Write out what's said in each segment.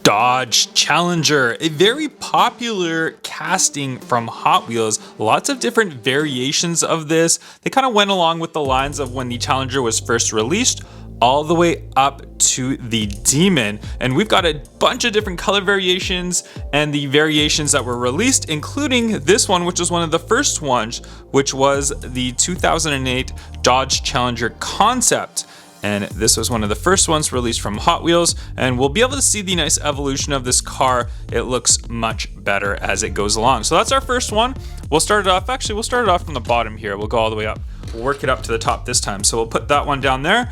Dodge Challenger, a very popular casting from Hot Wheels. Lots of different variations of this. They kind of went along with the lines of when the Challenger was first released, all the way up to the Demon. And we've got a bunch of different color variations and the variations that were released, including this one, which was one of the first ones, which was the 2008 Dodge Challenger Concept. And this was one of the first ones released from Hot Wheels, and we'll be able to see the nice evolution of this car. It looks much better as it goes along. So that's our first one. We'll start it off from the bottom here. We'll go all the way up. We'll work it up to the top this time. So we'll put that one down there.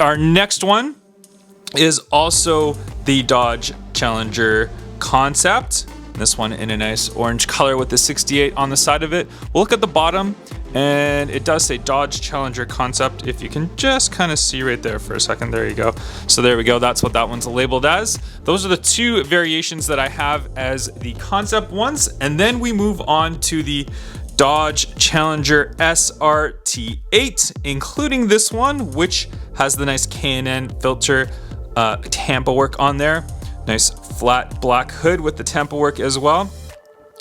Our next one is also the Dodge Challenger Concept. This one in a nice orange color with the 68 on the side of it. We'll look at the bottom, and it does say Dodge Challenger Concept. If you can just kind of see right there for a second, there you go. So there we go, that's what that one's labeled as. Those are the two variations that I have as the concept ones, and then we move on to the Dodge Challenger SRT8, including this one, which has the nice K&N filter Tampa work on there. Nice flat black hood with the Tampa work as well.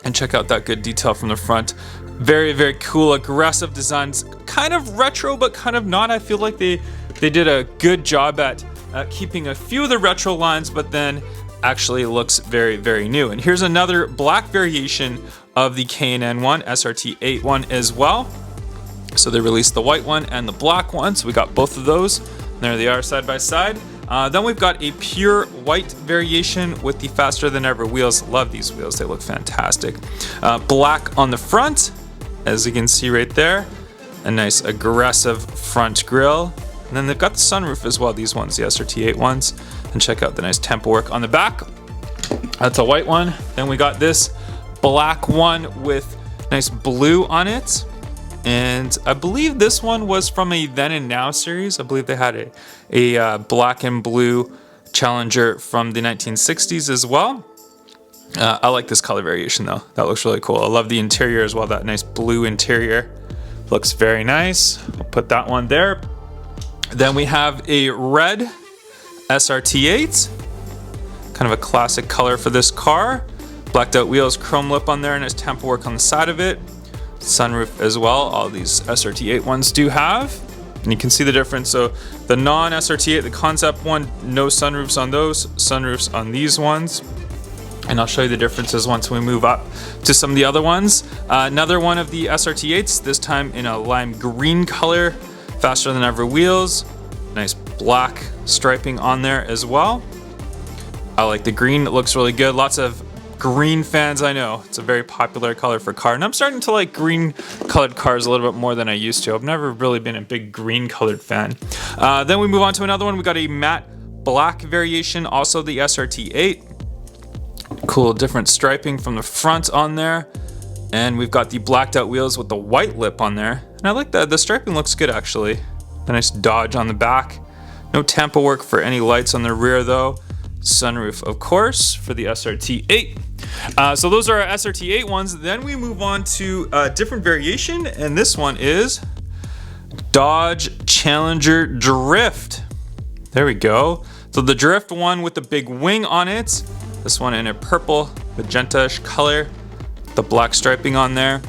And check out that good detail from the front. Very, very cool, aggressive designs. Kind of retro, but kind of not. I feel like they did a good job at keeping a few of the retro lines, but then actually looks very, very new. And here's another black variation of the K&N one, SRT8 one as well. So they released the white one and the black one. So we got both of those. And there they are side by side. Then we've got a pure white variation with the faster than ever wheels. Love these wheels, they look fantastic. Black on the front, as you can see right there. A nice aggressive front grille. And then they've got the sunroof as well, these ones, the SRT8 ones. And check out the nice tempo work on the back. That's a white one. Then we got this black one with nice blue on it. And I believe this one was from a Then and Now series. I believe they had a black and blue Challenger from the 1960s as well. I like this color variation though. That looks really cool. I love the interior as well. That nice blue interior looks very nice. I'll put that one there. Then we have a red SRT8. Kind of a classic color for this car. Blacked out wheels, chrome lip on there, and nice Tampa work on the side of it. Sunroof as well, all these SRT8 ones do have, and you can see the difference. So the non-SRT8, the concept one, no sunroofs on those, sunroofs on these ones, and I'll show you the differences once we move up to some of the other ones. Another one of the SRT8s, this time in a lime green color, faster than ever wheels, nice black striping on there as well. I like the green, it looks really good. Lots of green fans, I know. It's a very popular color for car, and I'm starting to like green colored cars a little bit more than I used to. I've never really been a big green colored fan. Then we move on to another one. We got a matte black variation, also the SRT8. Cool different striping from the front on there. And we've got the blacked out wheels with the white lip on there. And I like that, the striping looks good actually. A nice Dodge on the back. No Tampa work for any lights on the rear though. Sunroof, of course, for the SRT8. So those are our SRT8 ones. Then we move on to a different variation, and this one is Dodge Challenger Drift. There we go. So the Drift one with the big wing on it. This one in a purple, magenta-ish color. The black striping on there.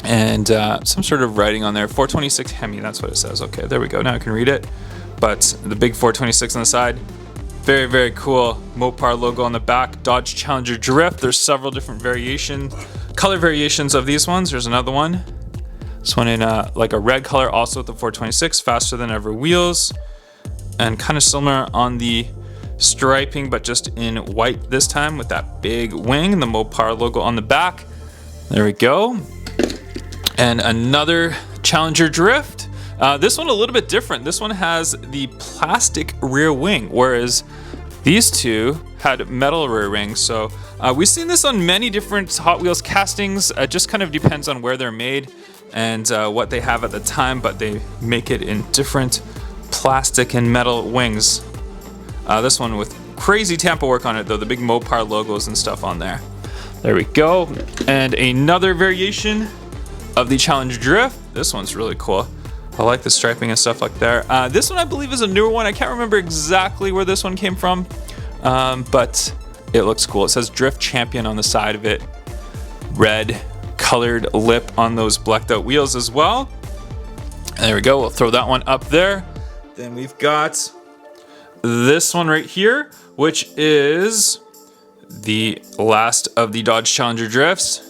And some sort of writing on there. 426 Hemi, that's what it says. Okay, there we go. Now I can read it. But the big 426 on the side. Very, very cool Mopar logo on the back. Dodge Challenger Drift. There's several different color variations of these ones. There's another one. This one in like a red color, also with the 426, faster than ever wheels. And kind of similar on the striping, but just in white this time with that big wing and the Mopar logo on the back. There we go. And another Challenger Drift. This one a little bit different. This one has the plastic rear wing, whereas these two had metal rear wings. So we've seen this on many different Hot Wheels castings. It just kind of depends on where they're made and what they have at the time, but they make it in different plastic and metal wings. This one with crazy Tampa work on it though, the big Mopar logos and stuff on there. There we go. And another variation of the Challenger Drift. This one's really cool. I like the striping and stuff like there. This one I believe is a newer one. I can't remember exactly where this one came from. but it looks cool. It says Drift Champion on the side of it. Red colored lip on those blacked out wheels as well. And there we go. We'll throw that one up there. Then we've got this one right here, which is the last of the Dodge Challenger drifts,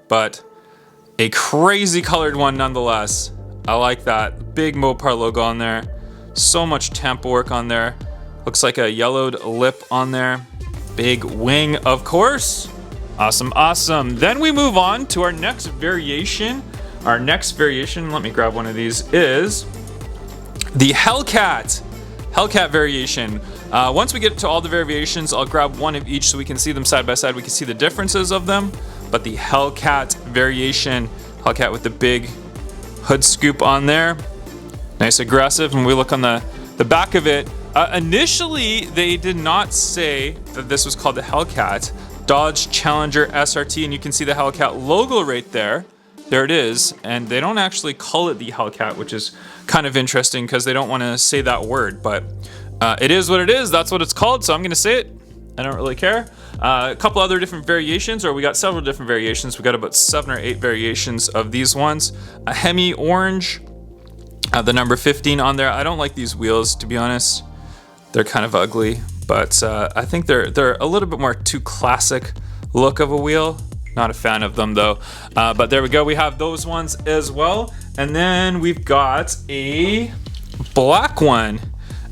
but a crazy colored one nonetheless. I like that. Big Mopar logo on there. So much Tampa work on there. Looks like a yellowed lip on there. Big wing, of course. Awesome, awesome. Then we move on to our next variation. Our next variation, let me grab one of these, is the Hellcat variation. Once we get to all the variations, I'll grab one of each so we can see them side by side. We can see the differences of them. But the Hellcat variation, Hellcat with the big hood scoop on there. Nice aggressive. And we look on the back of it. Initially, they did not say that this was called the Hellcat. Dodge Challenger SRT, and you can see the Hellcat logo right there. There it is, and they don't actually call it the Hellcat, which is kind of interesting because they don't want to say that word, but it is what it is. That's what it's called, so I'm going to say it. I don't really care. A couple other different variations, or we got several different variations. We got about 7 or 8 variations of these ones. A Hemi Orange, the number 15 on there. I don't like these wheels, to be honest. They're kind of ugly, but I think they're a little bit more too classic look of a wheel. Not a fan of them though. But there we go. We have those ones as well. And then we've got a black one.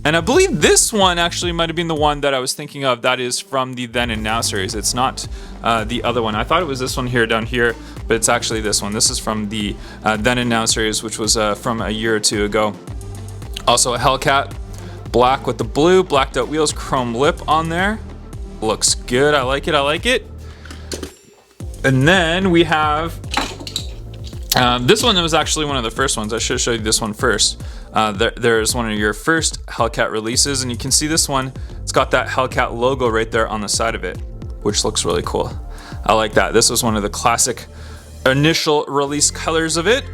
And I believe this one actually might have been the one that I was thinking of. That is from the Then and Now series. It's not the other one. I thought it was this one here down here, but it's actually this one. This is from the Then and Now series, which was from a year or two ago. Also a Hellcat. Black with the blue, blacked out wheels, chrome lip on there. Looks good. I like it. I like it. And then we have this one that was actually one of the first ones. I should show you this one first. There's one of your first Hellcat releases, and you can see this one. It's got that Hellcat logo right there on the side of it, which looks really cool. I like that. This was one of the classic initial release colors of it.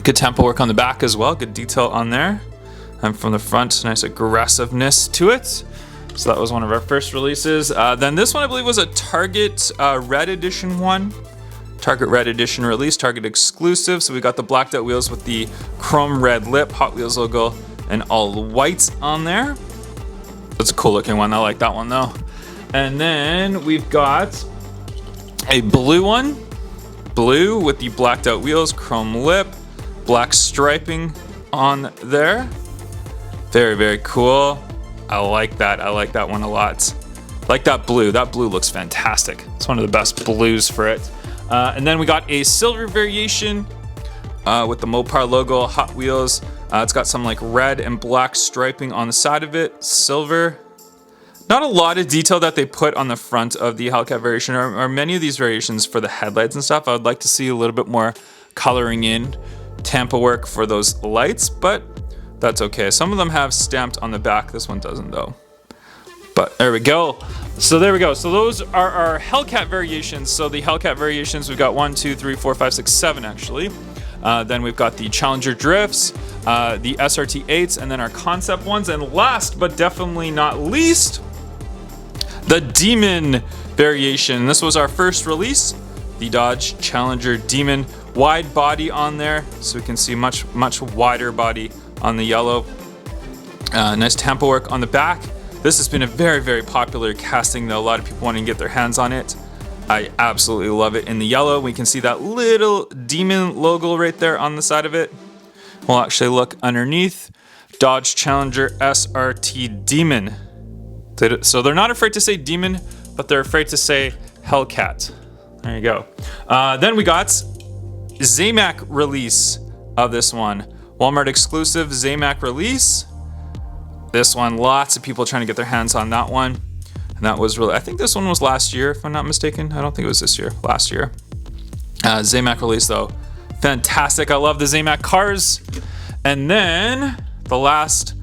Good tempo work on the back as well. Good detail on there. And from the front, nice aggressiveness to it. So that was one of our first releases. Then this one I believe was a Target Red Edition one. Target Red Edition release, Target exclusive. So we got the blacked out wheels with the chrome red lip, Hot Wheels logo, and all white on there. That's a cool looking one. I like that one though. And then we've got a blue one. Blue with the blacked out wheels, chrome lip, black striping on there. Very, very cool. I like that. I like that one a lot. Like that blue. That blue looks fantastic. It's one of the best blues for it. And then we got a silver variation with the Mopar logo, Hot Wheels. It's got some like red and black striping on the side of it. Silver. Not a lot of detail that they put on the front of the Hellcat variation, or many of these variations for the headlights and stuff. I would like to see a little bit more coloring in, Tampa work for those lights, but that's okay. Some of them have stamped on the back. This one doesn't though. But there we go. So there we go. So those are our Hellcat variations. So the Hellcat variations, we've got 1, 2, 3, 4, 5, 6, 7 actually. Then we've got the Challenger drifts, the SRT8s, and then our concept ones. And last but definitely not least, the Demon variation. This was our first release, the Dodge Challenger Demon. Wide body on there, so we can see much wider body on the yellow. Nice tempo work on the back. This has been a very, very popular casting though. A lot of people want to get their hands on it. I absolutely love it in the yellow. We can see that little Demon logo right there on the side of it. We'll actually look underneath. Dodge Challenger SRT Demon. So they're not afraid to say Demon, but they're afraid to say Hellcat. There you go. Then we got Zamac release of this one. Walmart exclusive Zamac release. This one, lots of people trying to get their hands on that one. And that was really, I think this one was last year, if I'm not mistaken. I don't think it was this year, last year. Zamac release though, fantastic. I love the Zamac cars. And then the last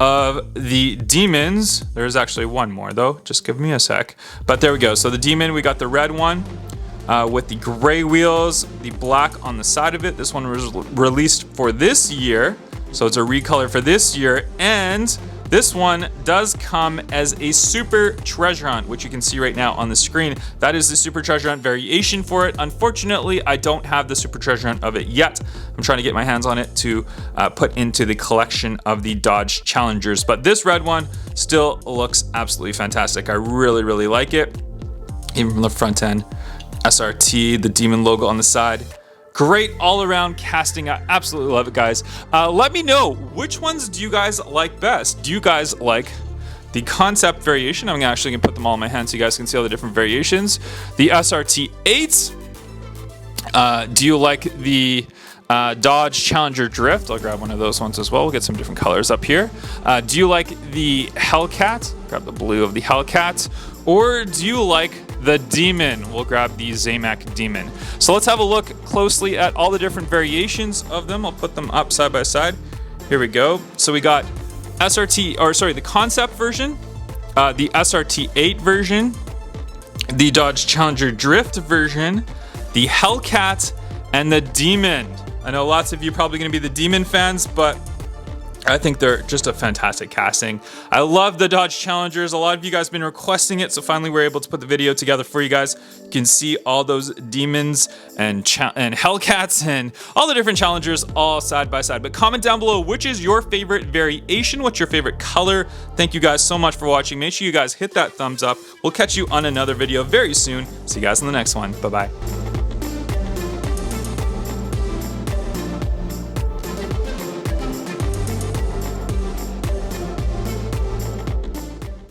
of the Demons, there's actually one more though, just give me a sec. But there we go, so the Demon, we got the red one with the gray wheels, the black on the side of it. This one was released for this year, so it's a recolor for this year. And This one does come as a Super Treasure Hunt, which you can see right now on the screen. That is the Super Treasure Hunt variation for it. Unfortunately, I don't have the Super Treasure Hunt of it yet. I'm trying to get my hands on it to put into the collection of the Dodge Challengers. But this red one still looks absolutely fantastic. I really, really like it. Even from the front end, SRT, the Demon logo on the side. Great all-around casting. I absolutely love it, guys. Let me know, which ones do you guys like best? Do you guys like the concept variation? I'm actually gonna put them all in my hand so you guys can see all the different variations. The SRT8s. Do you like the Dodge Challenger Drift? I'll grab one of those ones as well. We'll get some different colors up here. Do you like the Hellcat? Grab the blue of the Hellcat. Or do you like the Demon? We'll grab the Zamac Demon. So let's have a look closely at all the different variations of them. I'll put them up side by side. Here we go. So we got the concept version, the SRT8 version, the Dodge Challenger Drift version, the Hellcat, and the Demon. I know lots of you probably gonna be the Demon fans, but I think they're just a fantastic casting. I love the Dodge Challengers. A lot of you guys have been requesting it, so finally we're able to put the video together for you guys. You can see all those Demons and Hellcats and all the different Challengers all side by side. But comment down below, which is your favorite variation? What's your favorite color? Thank you guys so much for watching. Make sure you guys hit that thumbs up. We'll catch you on another video very soon. See you guys in the next one. Bye-bye.